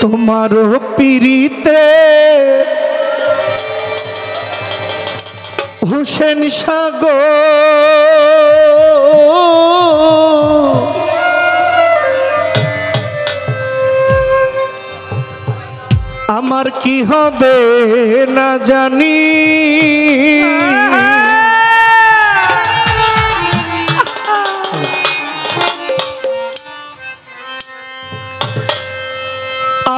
তোমারও পিরিতে হুসেন সাগর আমার কি হবে না জানি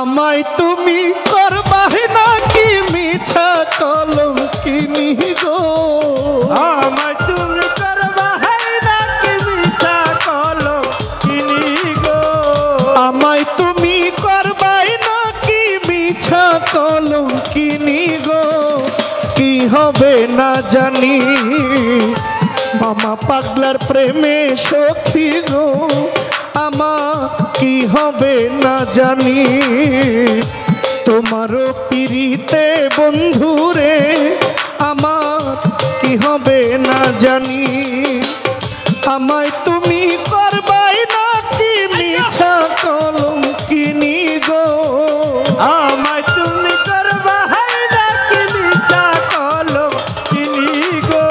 আমায় তুমি করবাহে নাকি মিছা কলঙ্কিনী গো আমায় তুমি করবাহে নাকি মিছা কলঙ্কিনী গো আমায় তুমি করবাই নাকি মিছা কলঙ্কিনী গো কি হবে না জানি মামা পাগলার প্রেমে সখী গো আমার কি হবে না জানি তোমারও পিরিতে বন্ধুরে আমার কি হবে না জানি আমায় তুমি করবাই নাকি মিছা কলঙ্কিনী গো আমায় তুমি করবাহে নাকি মিছা কলঙ্কিনী গো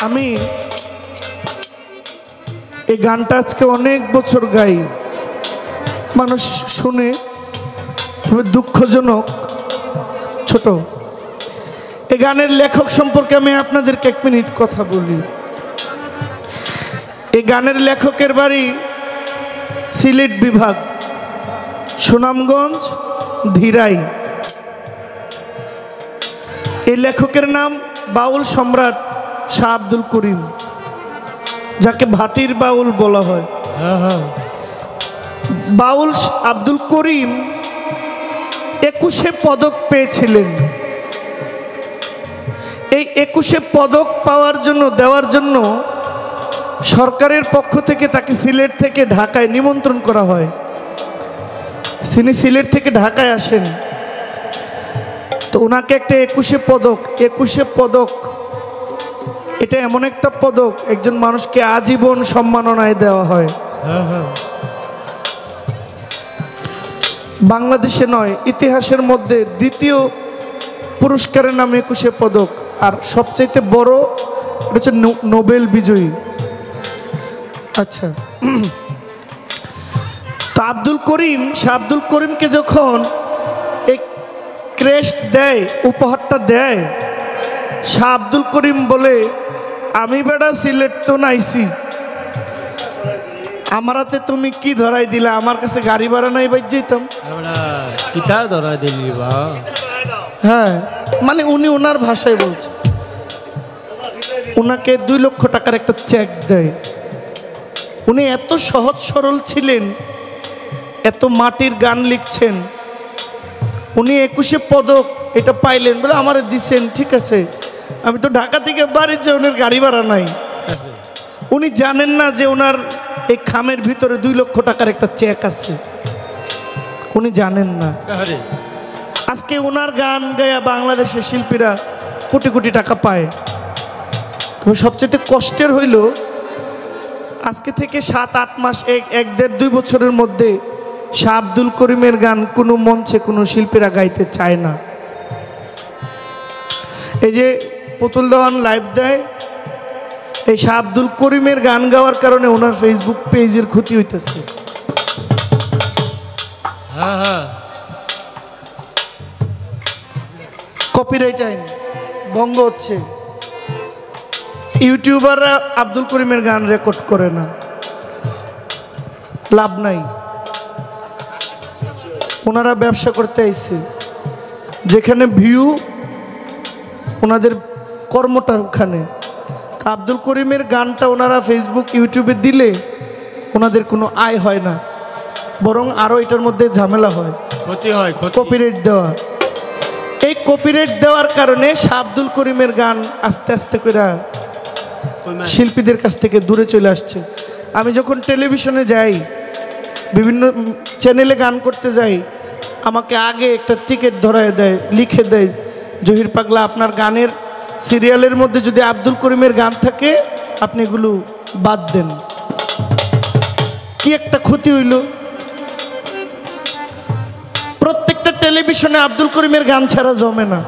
আমি এই গানটা আজকে অনেক বছর গাই মানুষ শুনে তবে দুঃখজনক ছোট এই গানের লেখক সম্পর্কে আমি আপনাদেরকে 1 মিনিট কথা বলি এই গানের লেখকের বাড়ি সিলেট বিভাগ সুনামগঞ্জ ধীরাই এই লেখকের নাম বাউল সম্রাট শাহ আব্দুল করিম যাকে ভাটির বাউল বলা হয় বাউল আব্দুল করিম 21 পদক পেয়েছিলেন এই 21 পদক পাওয়ার জন্য দেওয়ার জন্য সরকারের পক্ষ থেকে তাকে সিলেট থেকে ঢাকায় নিমন্ত্রণ করা হয় তিনি সিলেট থেকে ঢাকায় আসেন তো ওনাকে একটা 21 পদক এটা এমন একটা পদক একজন মানুষকে আজীবন সম্মাননায় দেওয়া হয় বাংলাদেশে নয় ইতিহাসের মধ্যে দ্বিতীয় পুরস্কারের নাম 21 পদক আর সবচেয়ে বড় এটা হচ্ছে নোবেল বিজয়ী আচ্ছা তো শাহ আব্দুল করিমকে যখন এই ক্রেস্ট দেয় উপহারটা দেয় শাহ আব্দুল করিম বলে আমি বেটা সিলেট তো নাইছি আমার হাতে তুমি কি ধরাই দিলা আমার কাছে গাড়ি ভাড়া নাই বাইর যেতাম কিতা ধরাই দিলি বা হ্যাঁ মানে উনি ওনার ভাষায় বলছে ওনাকে 2 লক্ষ টাকার একটা চেক দেয় উনি এত সহজ সরল ছিলেন এত মাটির গান লিখছেন উনি 21 পদক এটা পাইলেন বলে আমারে দিছেন ঠিক আছে আমি তো ঢাকা থেকে বাড়ি যে ওনার গাড়ি ভাড়া নাই উনি জানেন না যে ওনার এই খামের ভিতরে 2 লক্ষ টাকার একটা চেক আছে উনি জানেন না আজকে ওনার গান গায়া বাংলাদেশের শিল্পীরা কোটি কোটি টাকা পায় তবে সবচেয়ে কষ্টের হইল আজকে থেকে 7-8 মাস 1-1.5-2 বছরের মধ্যে শাহ আব্দুল করিমের গান কোনো মঞ্চে কোনো শিল্পীরা গাইতে চায় না এই যে পুতুল দেওয়ান লাইভ দেয় এই শাহ আব্দুল করিমের গান গাওয়ার কারণে ওনার ফেসবুক পেজের ক্ষতি হইতেছে কপিরাইট আইন ভঙ্গ হচ্ছে ইউটিউবাররা আব্দুল করিমের গান রেকর্ড করে না লাভ নাই ওনারা ব্যবসা করতে আইছে যেখানে ভিউ ওনাদের কর্মটা ওখানে আব্দুল করিমের গানটা ওনারা ফেসবুক ইউটিউবে দিলে ওনাদের কোনো আয় হয় না বরং আরও এটার মধ্যে ঝামেলা হয় ক্ষতি হয় কপিরাইট দেওয়া এই কপিরাইট দেওয়ার কারণে শাহ আব্দুল করিমের গান আস্তে আস্তে করে শিল্পীদের কাছ থেকে দূরে চলে আসছে আমি যখন টেলিভিশনে যাই বিভিন্ন চ্যানেলে গান করতে যাই আমাকে আগে একটা টিকিট ধরায় দেয় লিখে দেয় জহির পাগলা আপনার গানের সিরিয়ালের মধ্যে যদি আব্দুল করিমের গান থাকে আপনি এগুলো বাদ দেন কি একটা ক্ষতি হইল টেলিভিশনে আব্দুল করিমের গান ছাড়া জমে না,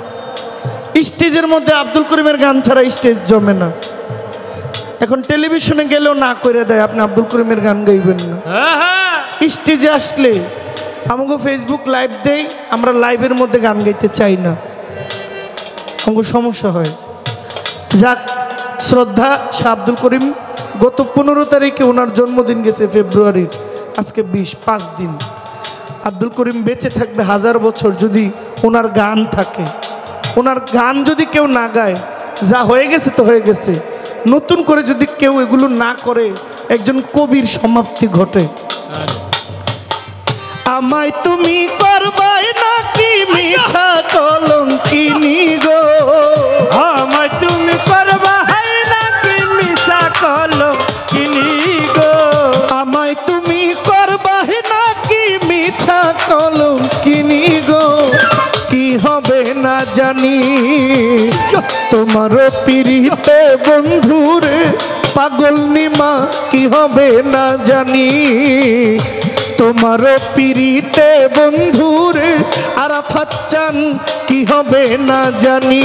স্টেজের মধ্যে আব্দুল করিমের গান ছাড়া স্টেজ জমে না। এখন টেলিভিশনে গেলেও না করে দেয়, আপনি আব্দুল করিমের গান গাইবেন না। স্টেজে আসলে আমাকে ফেসবুক লাইভ দেই, আমরা লাইভের মধ্যে গান গাইতে চাই না, আমাকে সমস্যা হয়। যাক, শ্রদ্ধা শাহ আব্দুল করিম, গত 15 তারিখে ওনার জন্মদিন গেছে ফেব্রুয়ারির, আজকে 5 দিন। আব্দুল করিম বেঁচে থাকবে 1000 বছর যদি ওনার গান থাকে। ওনার গান যদি কেউ না গায়, যা হয়ে গেছে তো হয়ে গেছে, নতুন করে যদি কেউ এগুলো না করে, একজন কবির সমাপ্তি ঘটে। আমায় তুমি করবাই নাকি মিছা কলঙ্কিনী গো, আমায় তুমি করবাই নাকি মিছা কলঙ্কিনী গো, আমায় তুমি করবাই নাকি মিছা কলঙ্কিনী গো, কি হবে না জানি তোমার পিরিতে বন্ধুরে পাগল নিমা, কি হবে না জানি তোমার পিরিতে বন্ধুরে আরাফাত চান, কি হবে না জানি।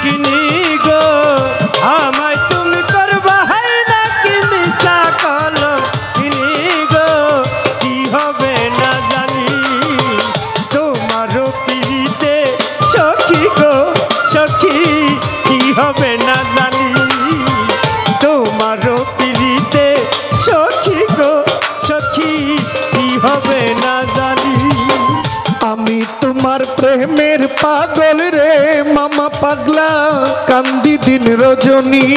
কিনি গো, আমায় তুমি করবাই নাকি মিছা কলঙ্কিনী গো, কি হবে না জানি তোমার পিরিতে সখী গো, সখী কি হবে না জানি তোমার পিরিতে সখী গো, সখী কি হবে না জানি। আমি তোমার প্রেমের পাগল রে মামা পাগলা, কান্দি দিন রজনী।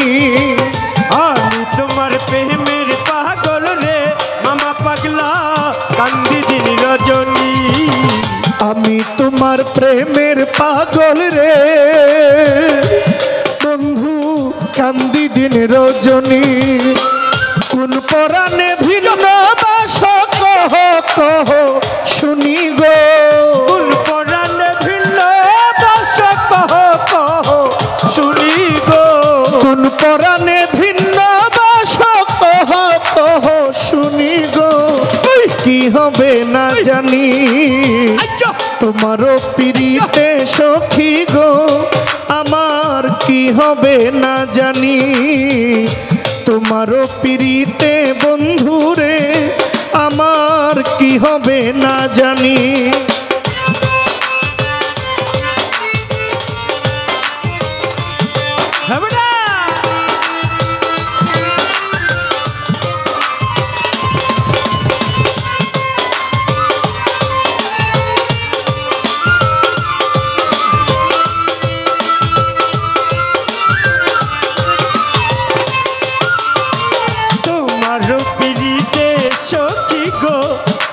আমি তোমার প্রেমের পাগল রে মামা পাগলা, কান্দি দিন রজনী। আমি তোমার প্রেমের পাগল রে বন্ধু, কান্দি দিন রজনী। কোন পরাণে ভিন্ন বাস কহ কহ শুনি গো, কোন পরাণে ভিন্ন বাস কহ কহ শুনি গো, কোন পরাণে ভিন্ন বাস কহ কহ শুনি গো, কি হবে না জানি তোমারও পিরিতে সখী গো, আমার কি হবে না জানি তোমারও পিরিতে বন্ধুরে, আমার কি হবে না জানি।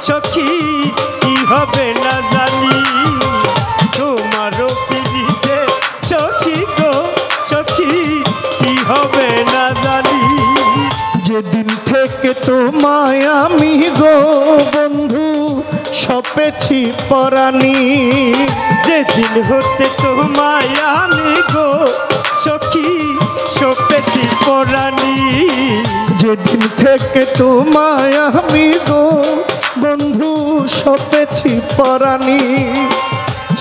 সখী কি হবে না জানি তোমারও পিরিতে সখী গো, সখী কি হবে না জানি। যেদিন থেকে তোমায় আমি গো বন্ধু সপেছি পরাণী, যেদিন হতে তোমায় আমি গো সখী সপেছি পরাণী, যেদিন থেকে তোমায় আমি গো বন্ধু সপেছি পরাণী,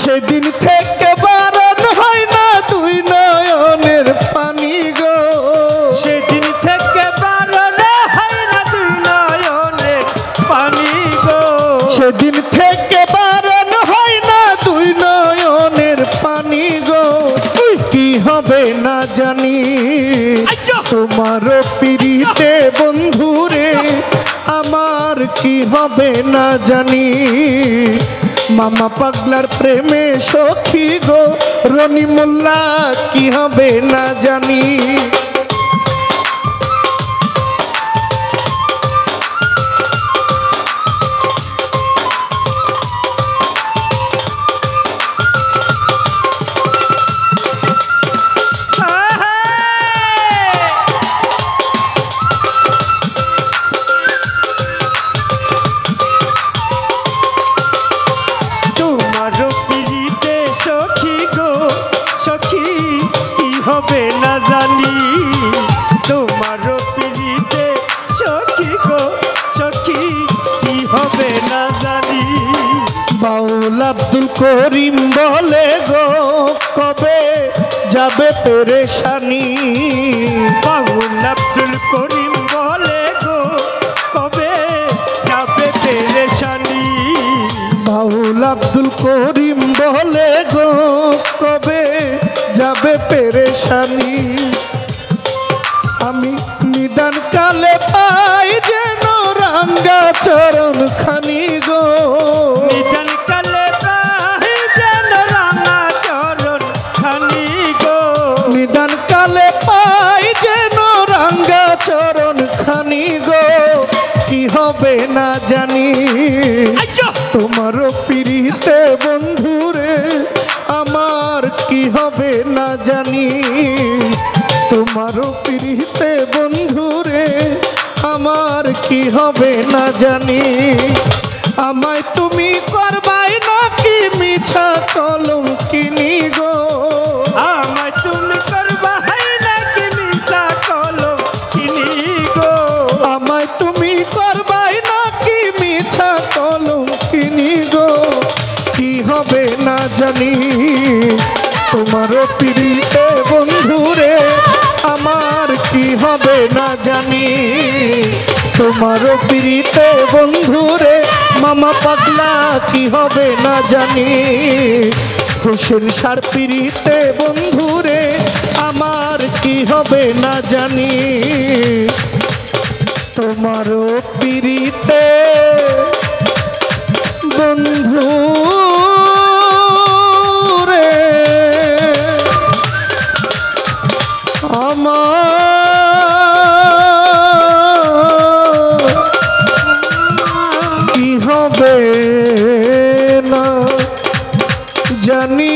সেদিন থেকে বারণ হয় না দুই নয়নের পানি গো, সেদিন থেকে বারণ হয় না দুই নয়নের পানি গো, সেদিন থেকে বারণ হয় না দুই নয়নের পানি গো, কি হবে না জানি তোমার পিরিতে বন্ধুরে, আমার কি হবে না জানি মামা পাগলার প্রেমে সখী গো, রনি মোল্লা কি হবে না জানি। সখী কি হবে না জানি বাউল আব্দুল করিম বলে গো কবে যাবে পেরেশানি বাউল আব্দুল করিম বলে গো কবে যাবে পেরেশানি বাউল আব্দুল করিম বলে গো কবে যাবে পেরেশানি আমি নিদান কালে পাই যেন রাঙ্গা চরণ খানি গো নিদান কালে পাই যেন রাঙা চরণ খানি গো নিদান কালে পাই যেন রাঙ্গা চরণ খানি গো কি হবে না জানি তোমারও পিড়িতে বন্ধুরে আমার কি হবে না জানি তোমারও পিড়িতে বন্ধুরে আমার কি হবে না জানি আমায় তুমি করবাই নাকি মিছা কলঙ্কিনী গো আমায় তুমি করবাই নাকি মিছা কলঙ্কিনী গো আমায় তুমি করবাই নাকি মিছা কলঙ্কিনী গো কি হবে না জানি তোমারও পিড়িতে বন্ধুরে আমার কি হবে না জানি তোমারও পিড়িতে বন্ধুরে মামা পাগলা কি হবে না জানি হোসেন সার পিড়িতে বন্ধুরে আমার কি হবে না জানি তোমারও পিড়িতে বন্ধু রে আমার কি হবে না জানি